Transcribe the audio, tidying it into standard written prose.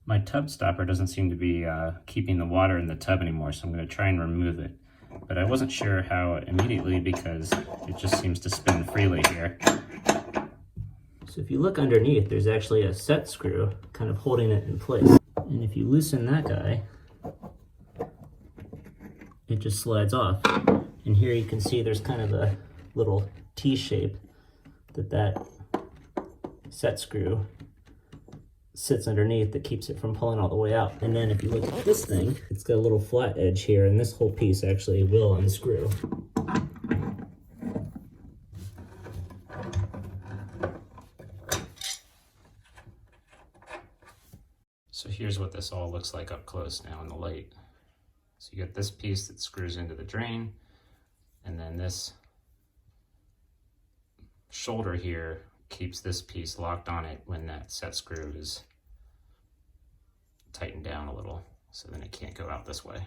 My tub stopper doesn't seem to be keeping the water in the tub anymore, so I'm going to try and remove it. But I wasn't sure how immediately because it just seems to spin freely here. So if you look underneath, there's actually a set screw kind of holding it in place. And if you loosen that guy, it just slides off. And here you can see there's kind of a little T shape that set screw sits underneath that keeps it from pulling all the way out. And then if you look at this thing, it's got a little flat edge here, and this whole piece actually will unscrew. So here's what this all looks like up close now in the light. So you get this piece that screws into the drain, and then this shoulder here keeps this piece locked on it when that set screw is tightened down a little, so then it can't go out this way.